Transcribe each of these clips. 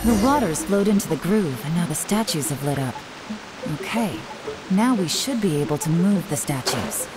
The water's flowed into the groove, and now the statues have lit up. Okay, now we should be able to move the statues.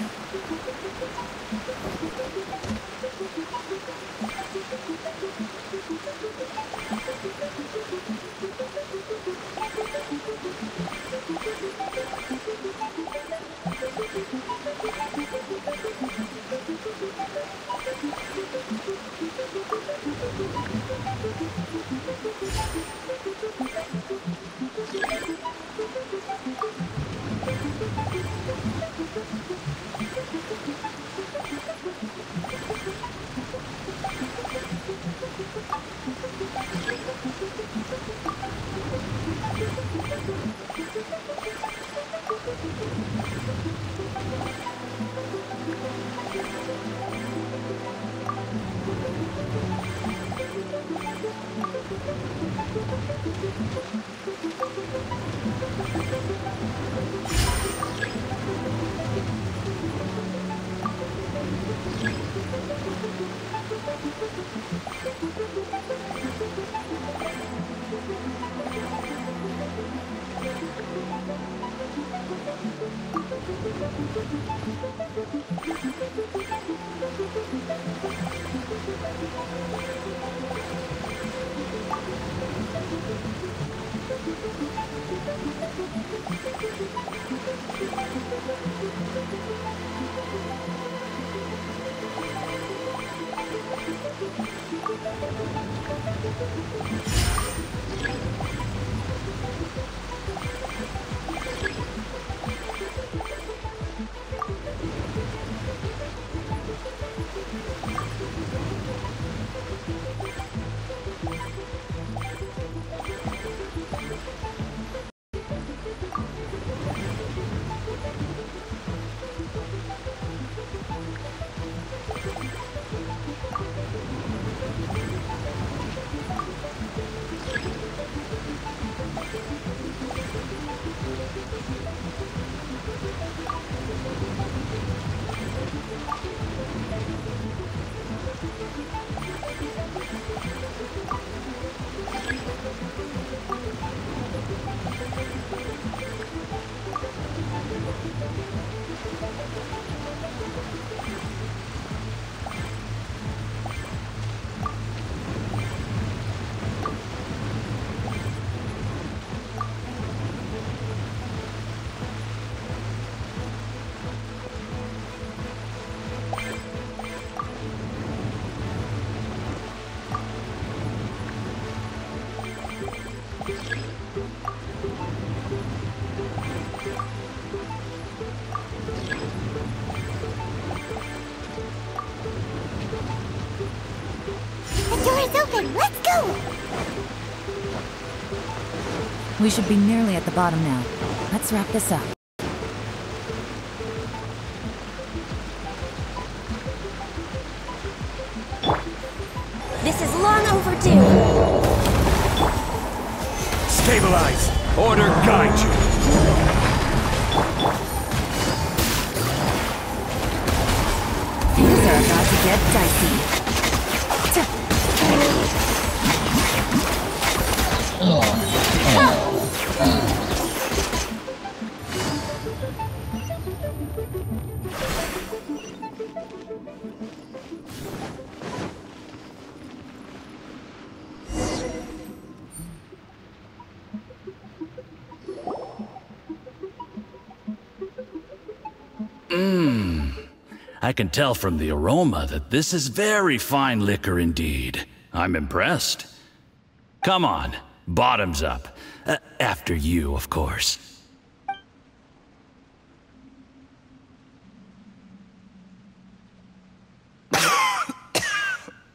open! Let's go! We should be nearly at the bottom now. Let's wrap this up. This is long overdue! Stabilize! Order guide you! Things are about to get dicey. I can tell from the aroma that this is very fine liquor indeed. I'm impressed. Come on, bottoms up. After you, of course.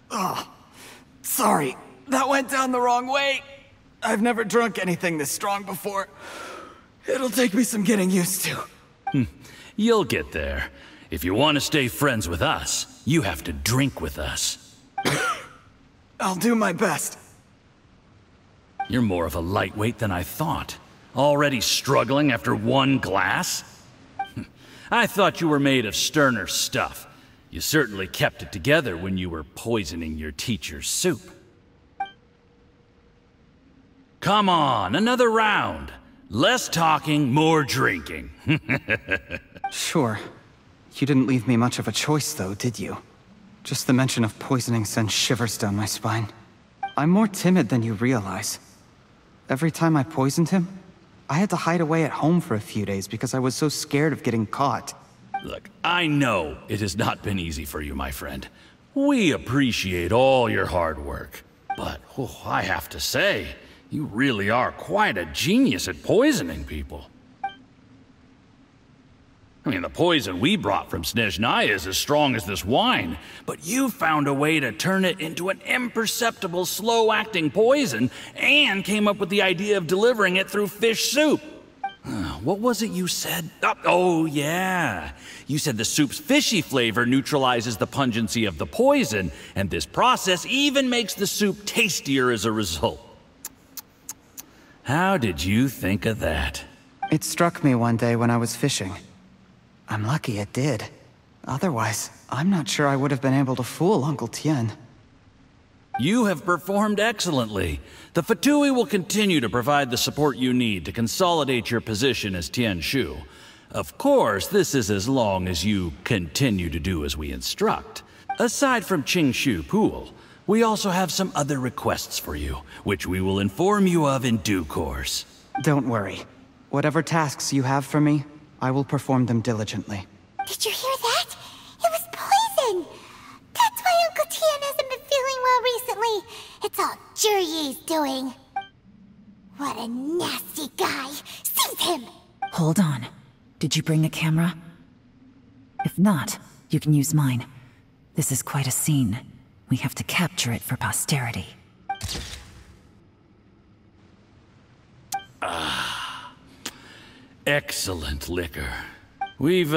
Oh, sorry, That went down the wrong way. I've never drunk anything this strong before. It'll take me some getting used to. You'll get there. If you want to stay friends with us, you have to drink with us. I'll do my best. You're more of a lightweight than I thought. Already struggling after one glass? I thought you were made of sterner stuff. You certainly kept it together when you were poisoning your teacher's soup. Come on, another round. Less talking, more drinking. Sure. You didn't leave me much of a choice, though, did you? Just the mention of poisoning sends shivers down my spine. I'm more timid than you realize. Every time I poisoned him, I had to hide away at home for a few days because I was so scared of getting caught. Look, I know it has not been easy for you, my friend. We appreciate all your hard work. But, I have to say, you really are quite a genius at poisoning people. I mean, the poison we brought from Snezhnaya is as strong as this wine, but you found a way to turn it into an imperceptible, slow-acting poison, and came up with the idea of delivering it through fish soup. What was it you said? Oh, yeah. You said the soup's fishy flavor neutralizes the pungency of the poison, and this process even makes the soup tastier as a result. How did you think of that? It struck me one day when I was fishing. I'm lucky it did. Otherwise, I'm not sure I would have been able to fool Uncle Tien. You have performed excellently. The Fatui will continue to provide the support you need to consolidate your position as Tien Shu. Of course, this is as long as you continue to do as we instruct. Aside from Qingshu Pool, we also have some other requests for you, which we will inform you of in due course. Don't worry. Whatever tasks you have for me, I will perform them diligently. Did you hear that? It was poison! That's why Uncle Tien hasn't been feeling well recently. It's all Juryi's doing. What a nasty guy. Seize him! Hold on. Did you bring a camera? If not, you can use mine. This is quite a scene. We have to capture it for posterity. Excellent liquor. We've,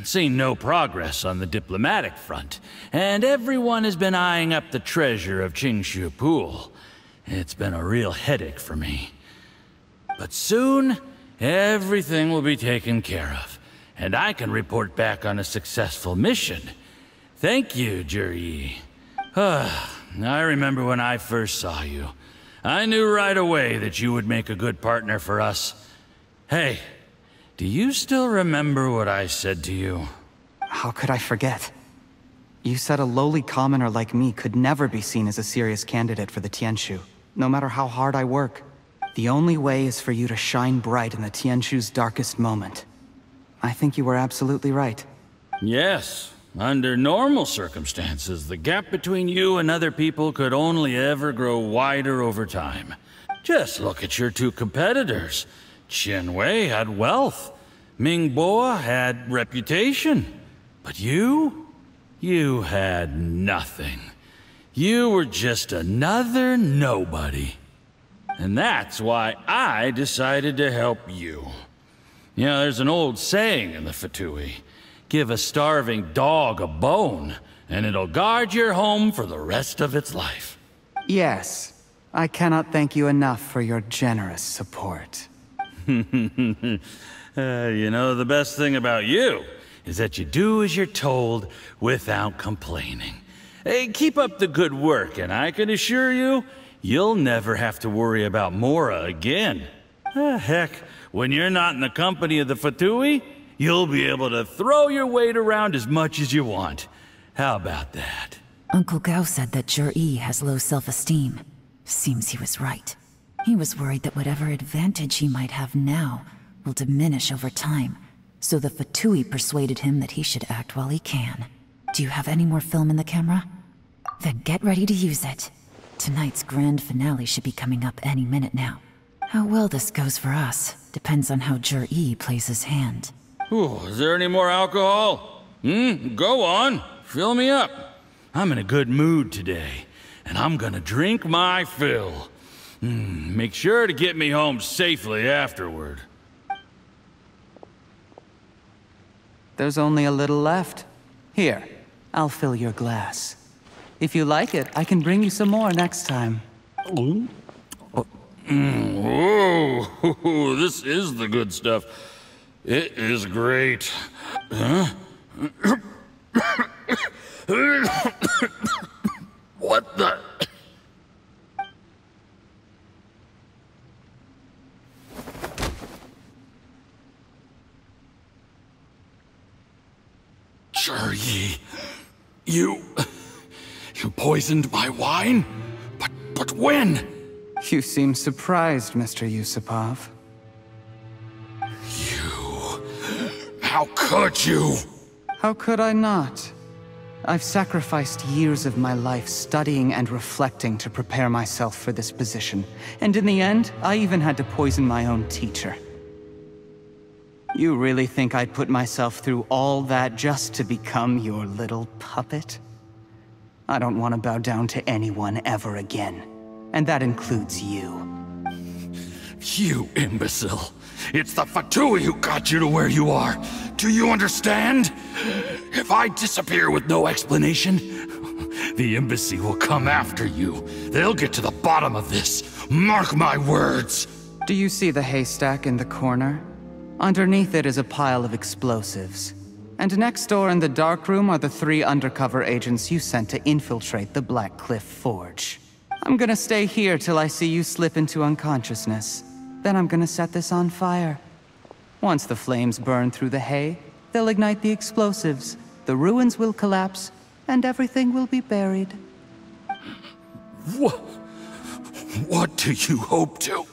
seen no progress on the diplomatic front, and everyone has been eyeing up the treasure of Qingshu Pool. It's been a real headache for me. But soon, everything will be taken care of, and I can report back on a successful mission. Thank you, Juryi. I remember when I first saw you. I knew right away that you would make a good partner for us. Hey, do you still remember what I said to you? How could I forget? You said a lowly commoner like me could never be seen as a serious candidate for the Tianshu, no matter how hard I work. The only way is for you to shine bright in the Tianshu's darkest moment. I think you were absolutely right. Yes. Under normal circumstances, the gap between you and other people could only ever grow wider over time. Just look at your two competitors. Chen Wei had wealth. Ming Bo had reputation. But you had nothing. You were just another nobody. And that's why I decided to help you. You know, there's an old saying in the Fatui. Give a starving dog a bone, and it'll guard your home for the rest of its life. Yes. I cannot thank you enough for your generous support. You know, the best thing about you is that you do as you're told without complaining. Hey, keep up the good work, and I can assure you, you'll never have to worry about Mora again. Heck, when you're not in the company of the Fatui, you'll be able to throw your weight around as much as you want. How about that? Uncle Gao said that Juryi has low self-esteem. Seems he was right. He was worried that whatever advantage he might have now will diminish over time, so the Fatui persuaded him that he should act while he can. Do you have any more film in the camera? Then get ready to use it. Tonight's grand finale should be coming up any minute now. How well this goes for us depends on how Juryi plays his hand. Ooh, is there any more alcohol? Go on, fill me up. I'm in a good mood today. and I'm gonna drink my fill. Make sure to get me home safely afterward. There's only a little left. Here, I'll fill your glass. If you like it, I can bring you some more next time. Whoa, this is the good stuff. It is great. Huh? What the? Yi, you poisoned my wine? But when? You seem surprised, Mr. Yusupov. How could you? How could I not? I've sacrificed years of my life studying and reflecting to prepare myself for this position. And in the end, I even had to poison my own teacher. You really think I'd put myself through all that just to become your little puppet? I don't want to bow down to anyone ever again. And that includes you. You imbecile. It's the Fatui who got you to where you are. Do you understand? If I disappear with no explanation, the embassy will come after you. They'll get to the bottom of this. Mark my words. Do you see the haystack in the corner? Underneath it is a pile of explosives. And next door in the dark room are the 3 undercover agents you sent to infiltrate the Black Cliff Forge. I'm gonna stay here till I see you slip into unconsciousness. Then I'm gonna set this on fire. Once the flames burn through the hay, they'll ignite the explosives, the ruins will collapse, and everything will be buried. What do you hope to?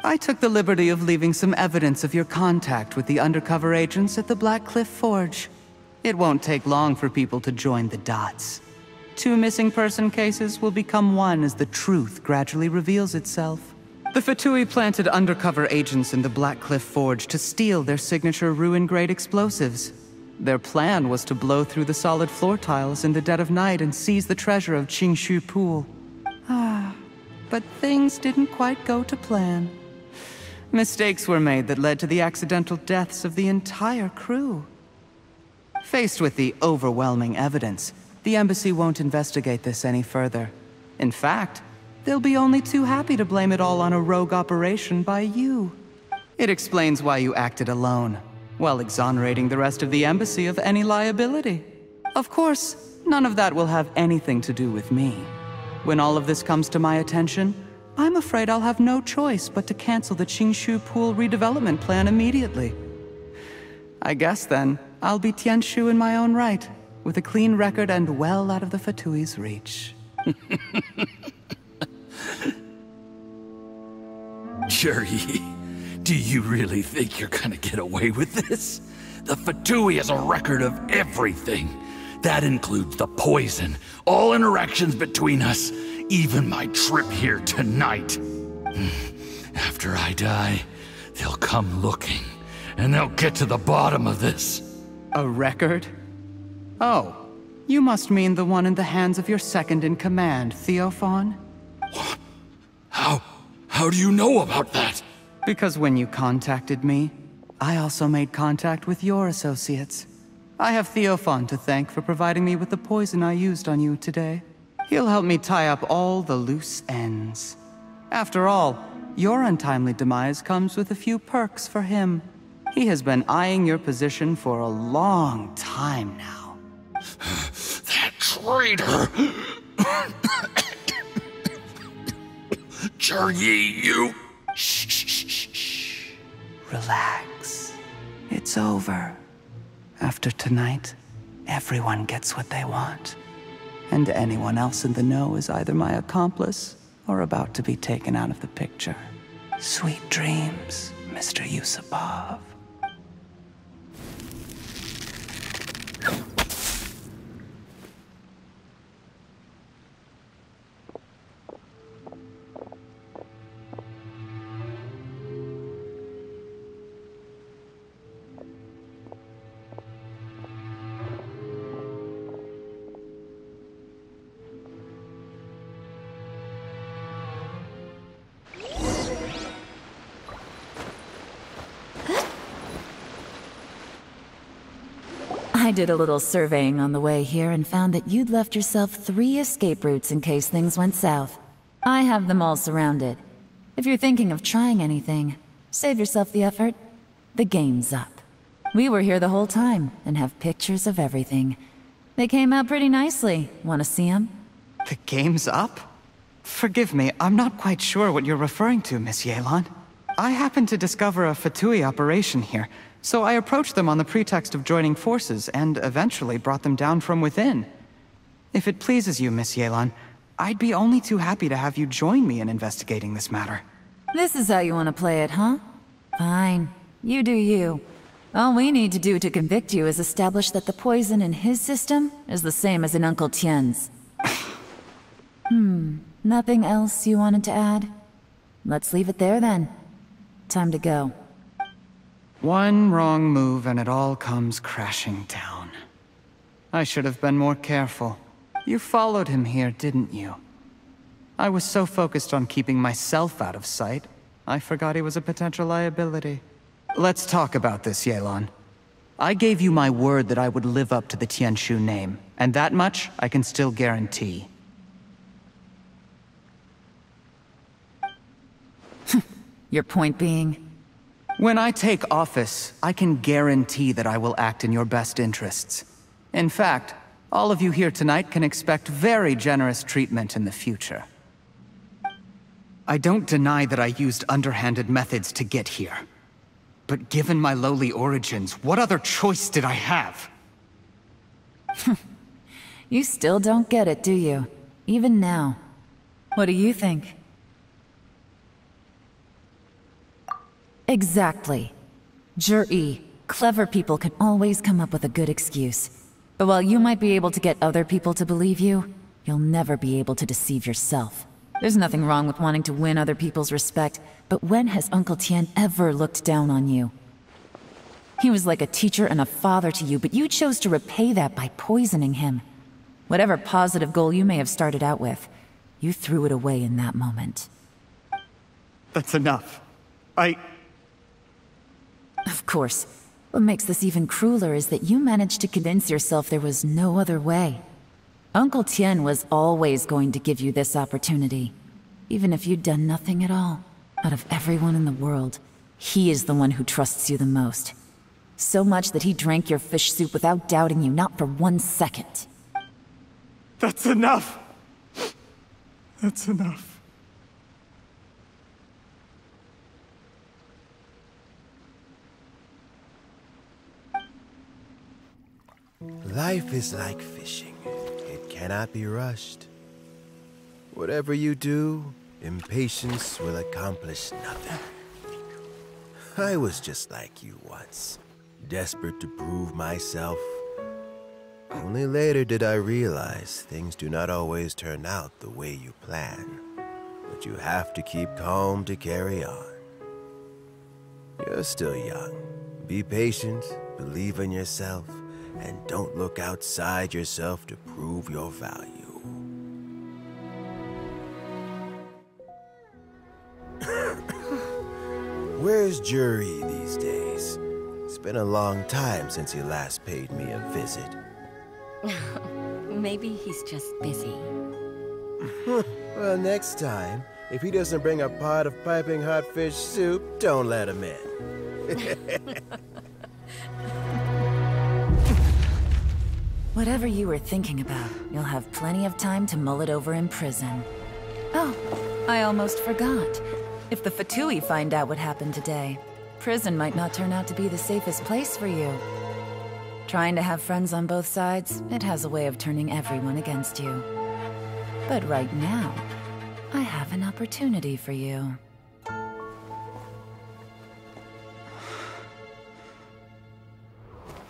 I took the liberty of leaving some evidence of your contact with the undercover agents at the Black Cliff Forge. It won't take long for people to join the dots. 2 missing person cases will become one as the truth gradually reveals itself. The Fatui planted undercover agents in the Black Cliff Forge to steal their signature ruin-grade explosives. Their plan was to blow through the solid floor tiles in the dead of night and seize the treasure of Qingshu Pool. But things didn't quite go to plan. Mistakes were made that led to the accidental deaths of the entire crew. Faced with the overwhelming evidence, the embassy won't investigate this any further. In fact, they'll be only too happy to blame it all on a rogue operation by you. It explains why you acted alone, while exonerating the rest of the embassy of any liability. Of course, none of that will have anything to do with me. When all of this comes to my attention, I'm afraid I'll have no choice but to cancel the Qingshu Pool redevelopment plan immediately. I guess then, I'll be Tianshu in my own right, with a clean record and well out of the Fatui's reach. Yi, do you really think you're gonna get away with this? The Fatui has a record of everything. That includes the poison, all interactions between us, even my trip here tonight. After I die, they'll come looking, and they'll get to the bottom of this. A record? Oh, you must mean the one in the hands of your second-in-command, Theophan? What? How do you know about that? Because when you contacted me, I also made contact with your associates. I have Theophan to thank for providing me with the poison I used on you today. He'll help me tie up all the loose ends. After all, your untimely demise comes with a few perks for him. He has been eyeing your position for a long time now. That traitor! Yi, you... Shh. Relax. It's over. After tonight, everyone gets what they want. And anyone else in the know is either my accomplice or about to be taken out of the picture. Sweet dreams, Mr. Yusupov. I did a little surveying on the way here and found that you'd left yourself 3 escape routes in case things went south. I have them all surrounded. If you're thinking of trying anything, save yourself the effort. The game's up. We were here the whole time and have pictures of everything. They came out pretty nicely. Want to see them? The game's up? Forgive me, I'm not quite sure what you're referring to, Miss Yelan. I happened to discover a Fatui operation here, so I approached them on the pretext of joining forces and eventually brought them down from within. If it pleases you, Miss Yelan, I'd be only too happy to have you join me in investigating this matter. This is how you want to play it, huh? Fine. You do you. All we need to do to convict you is establish that the poison in his system is the same as in Uncle Tien's. Nothing else you wanted to add? Let's leave it there then. Time to go. One wrong move and it all comes crashing down. I should have been more careful. You followed him here, didn't you? I was so focused on keeping myself out of sight, I forgot he was a potential liability. Let's talk about this, Yelan. I gave you my word that I would live up to the Tianshu name, and that much I can still guarantee. Your point being? When I take office, I can guarantee that I will act in your best interests. In fact, all of you here tonight can expect very generous treatment in the future. I don't deny that I used underhanded methods to get here. But given my lowly origins, what other choice did I have? You still don't get it, do you? Even now. What do you think? Exactly. Jur-E, clever people can always come up with a good excuse. But while you might be able to get other people to believe you, you'll never be able to deceive yourself. There's nothing wrong with wanting to win other people's respect, but when has Uncle Tien ever looked down on you? He was like a teacher and a father to you, but you chose to repay that by poisoning him. Whatever positive goal you may have started out with, you threw it away in that moment. That's enough. Of course. What makes this even crueler is that you managed to convince yourself there was no other way. Uncle Tien was always going to give you this opportunity, even if you'd done nothing at all. Out of everyone in the world, he is the one who trusts you the most. So much that he drank your fish soup without doubting you, not for 1 second. That's enough! That's enough. Life is like fishing. It cannot be rushed. Whatever you do, impatience will accomplish nothing. I was just like you once, desperate to prove myself. Only later did I realize things do not always turn out the way you plan. But you have to keep calm to carry on. You're still young. Be patient, believe in yourself, and don't look outside yourself to prove your value. Where's Jur-E these days? It's been a long time since he last paid me a visit. Maybe he's just busy. Well, next time, if he doesn't bring a pot of piping hot fish soup, don't let him in. Whatever you were thinking about, you'll have plenty of time to mull it over in prison. Oh, I almost forgot. If the Fatui find out what happened today, prison might not turn out to be the safest place for you. Trying to have friends on both sides, it has a way of turning everyone against you. But right now, I have an opportunity for you.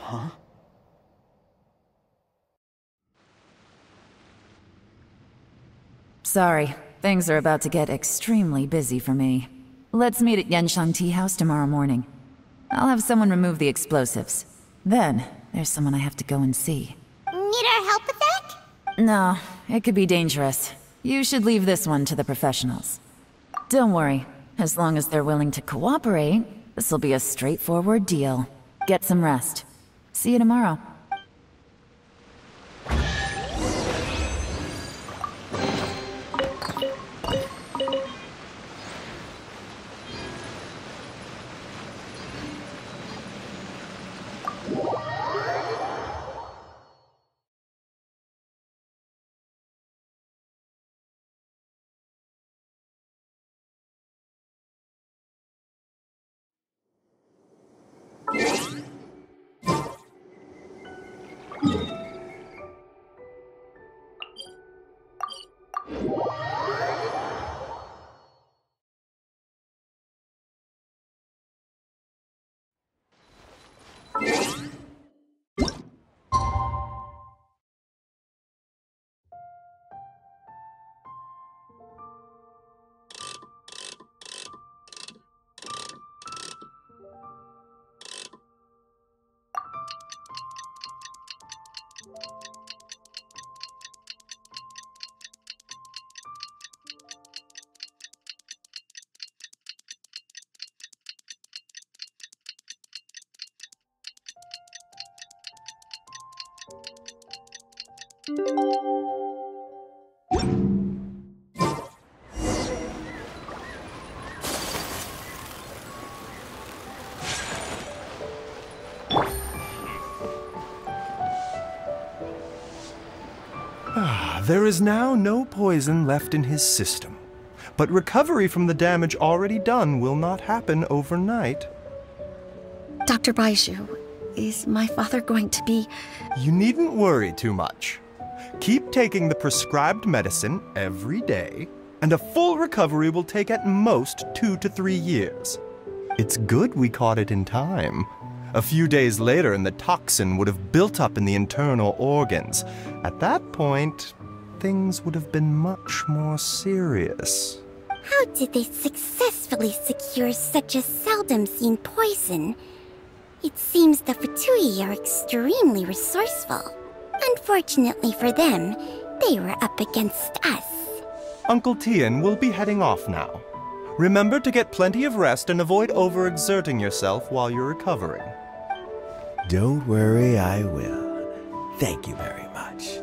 Huh? Sorry, things are about to get extremely busy for me. Let's meet at Genshin Tea House tomorrow morning. I'll have someone remove the explosives. Then, there's someone I have to go and see. Need our help with that? No, it could be dangerous. You should leave this one to the professionals. Don't worry, as long as they're willing to cooperate, this'll be a straightforward deal. Get some rest. See you tomorrow. There is now no poison left in his system, but recovery from the damage already done will not happen overnight. Dr. Baiju, is my father going to be... You needn't worry too much. Keep taking the prescribed medicine every day, and a full recovery will take at most 2 to 3 years. It's good we caught it in time. A few days later, and the toxin would have built up in the internal organs. At that point, things would have been much more serious. How did they successfully secure such a seldom-seen poison? It seems the Fatui are extremely resourceful. Unfortunately for them, they were up against us. Uncle Tian will be heading off now. Remember to get plenty of rest and avoid overexerting yourself while you're recovering. Don't worry, I will. Thank you very much.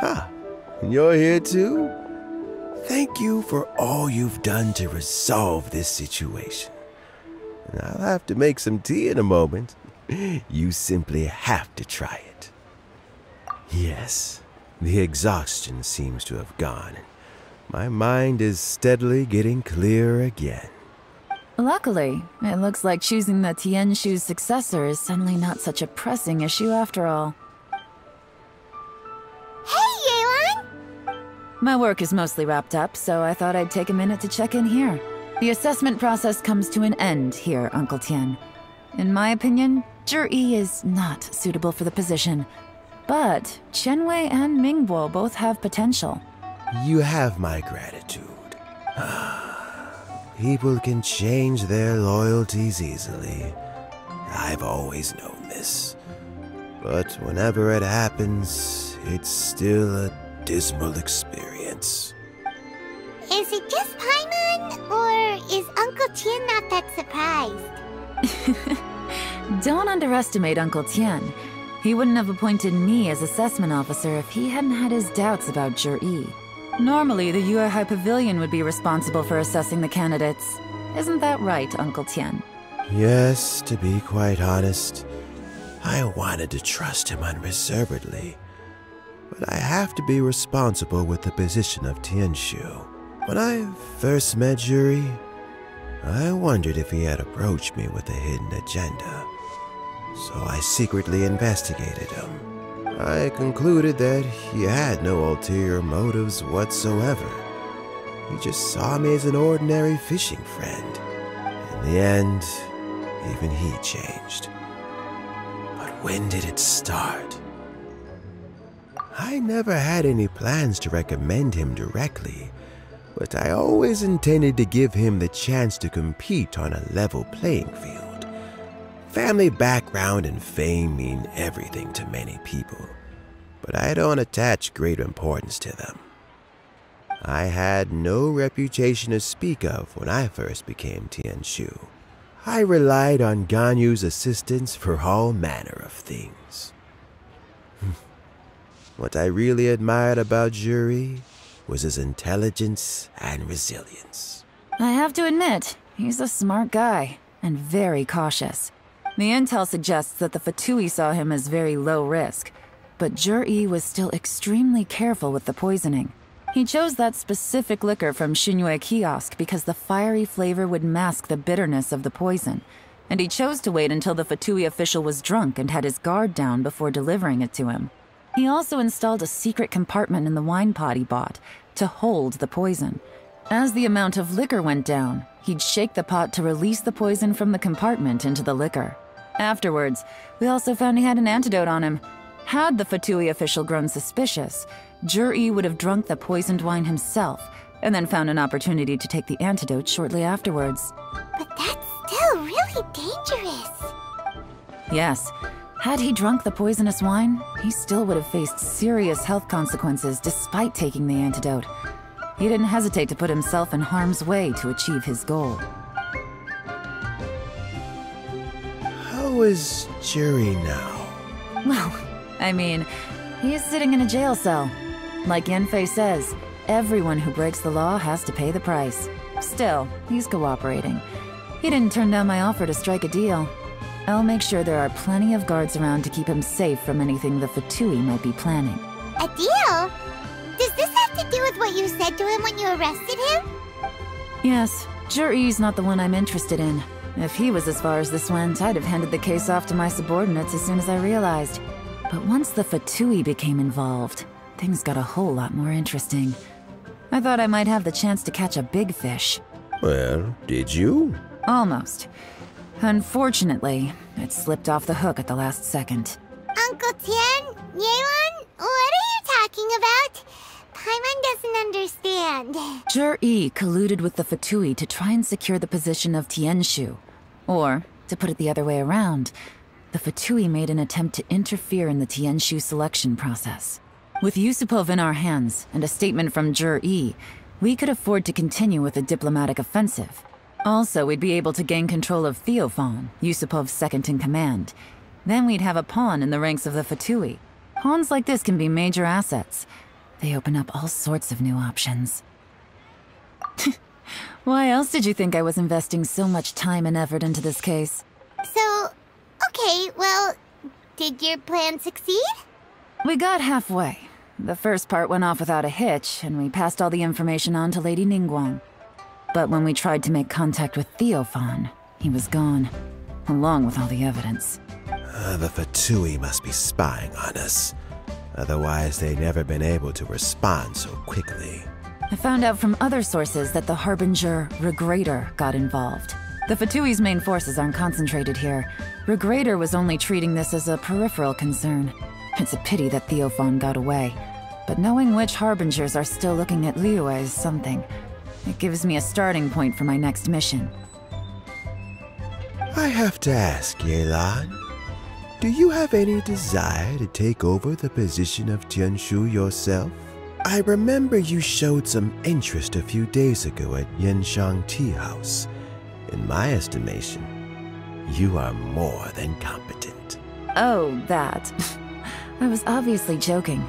Ah, you're here too? Thank you for all you've done to resolve this situation. I'll have to make some tea in a moment. You simply have to try it. Yes, the exhaustion seems to have gone. My mind is steadily getting clearer again. Luckily, it looks like choosing the Tianshu's successor is suddenly not such a pressing issue after all. Hey, Yelan! My work is mostly wrapped up, so I thought I'd take a minute to check in here. The assessment process comes to an end here, Uncle Tian. In my opinion, Zhi is not suitable for the position. But Qianwei and Mingbo both have potential. You have my gratitude. People can change their loyalties easily. I've always known this. But whenever it happens, it's still a dismal experience. Is it just Paimon, or is Uncle Tian not that surprised? Don't underestimate Uncle Tian. He wouldn't have appointed me as assessment officer if he hadn't had his doubts about Zhi. Normally, the Yuehai Pavilion would be responsible for assessing the candidates. Isn't that right, Uncle Tian? Yes, to be quite honest, I wanted to trust him unreservedly. But I have to be responsible with the position of Tianshu. When I first met Zhi, I wondered if he had approached me with a hidden agenda. So I secretly investigated him. I concluded that he had no ulterior motives whatsoever. He just saw me as an ordinary fishing friend. In the end, even he changed. But when did it start? I never had any plans to recommend him directly, but I always intended to give him the chance to compete on a level playing field. Family background and fame mean everything to many people, but I don't attach great importance to them. I had no reputation to speak of when I first became Tianshu. I relied on Ganyu's assistance for all manner of things. What I really admired about Zhi was his intelligence and resilience. I have to admit, he's a smart guy, and very cautious. The intel suggests that the Fatui saw him as very low risk, but Zhi was still extremely careful with the poisoning. He chose that specific liquor from Xinyue Kiosk because the fiery flavor would mask the bitterness of the poison, and he chose to wait until the Fatui official was drunk and had his guard down before delivering it to him. He also installed a secret compartment in the wine pot he bought to hold the poison. As the amount of liquor went down, he'd shake the pot to release the poison from the compartment into the liquor. Afterwards, we also found he had an antidote on him. Had the Fatui official grown suspicious, Zhi would have drunk the poisoned wine himself, and then found an opportunity to take the antidote shortly afterwards. But that's still really dangerous. Yes. Had he drunk the poisonous wine, he still would have faced serious health consequences despite taking the antidote. He didn't hesitate to put himself in harm's way to achieve his goal. How is Zhi now? Well, I mean, he is sitting in a jail cell. Like Yanfei says, everyone who breaks the law has to pay the price. Still, he's cooperating. He didn't turn down my offer to strike a deal. I'll make sure there are plenty of guards around to keep him safe from anything the Fatui might be planning. A deal? Does this have to do with what you said to him when you arrested him? Yes, Jur-E's not the one I'm interested in. If he was as far as this went, I'd have handed the case off to my subordinates as soon as I realized. But once the Fatui became involved, things got a whole lot more interesting. I thought I might have the chance to catch a big fish. Well, did you? Almost. Unfortunately, it slipped off the hook at the last second. Uncle Tien? Yeon? What are you talking about? Paimon doesn't understand. Jur-E colluded with the Fatui to try and secure the position of Tianshu. Or, to put it the other way around, the Fatui made an attempt to interfere in the Tianshu selection process. With Yusupov in our hands, and a statement from Jur-E, we could afford to continue with a diplomatic offensive. Also, we'd be able to gain control of Theophan, Yusupov's second-in-command. Then we'd have a pawn in the ranks of the Fatui. Pawns like this can be major assets. They open up all sorts of new options. Why else did you think I was investing so much time and effort into this case? So, okay, well, did your plan succeed? We got halfway. The first part went off without a hitch, and we passed all the information on to Lady Ningguang. But when we tried to make contact with Theophan, he was gone, along with all the evidence. The Fatui must be spying on us. Otherwise, they'd never been able to respond so quickly. I found out from other sources that the Harbinger Regrator got involved. The Fatui's main forces aren't concentrated here. Regrator was only treating this as a peripheral concern. It's a pity that Theophan got away. But knowing which Harbingers are still looking at Liyue is something. It gives me a starting point for my next mission. I have to ask, Yelan, do you have any desire to take over the position of Tianshu yourself? I remember you showed some interest a few days ago at Yenshang Tea House. In my estimation, you are more than competent. Oh, that. I was obviously joking.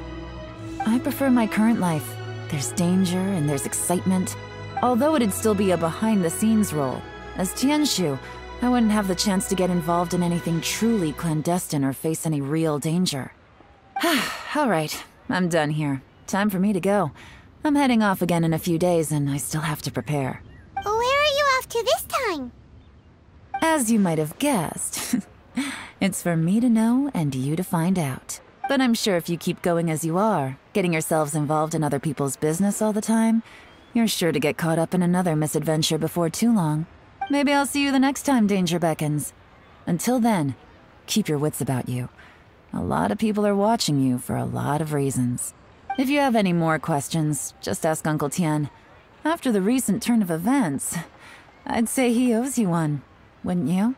I prefer my current life. There's danger and there's excitement. Although it'd still be a behind-the-scenes role. As Tianshu, I wouldn't have the chance to get involved in anything truly clandestine or face any real danger. All right, I'm done here. Time for me to go. I'm heading off again in a few days and I still have to prepare. Where are you off to this time? As you might have guessed, it's for me to know and you to find out. But I'm sure if you keep going as you are, getting yourselves involved in other people's business all the time, you're sure to get caught up in another misadventure before too long. Maybe I'll see you the next time danger beckons. Until then, keep your wits about you. A lot of people are watching you for a lot of reasons. If you have any more questions, just ask Uncle Tien. After the recent turn of events, I'd say he owes you one, wouldn't you?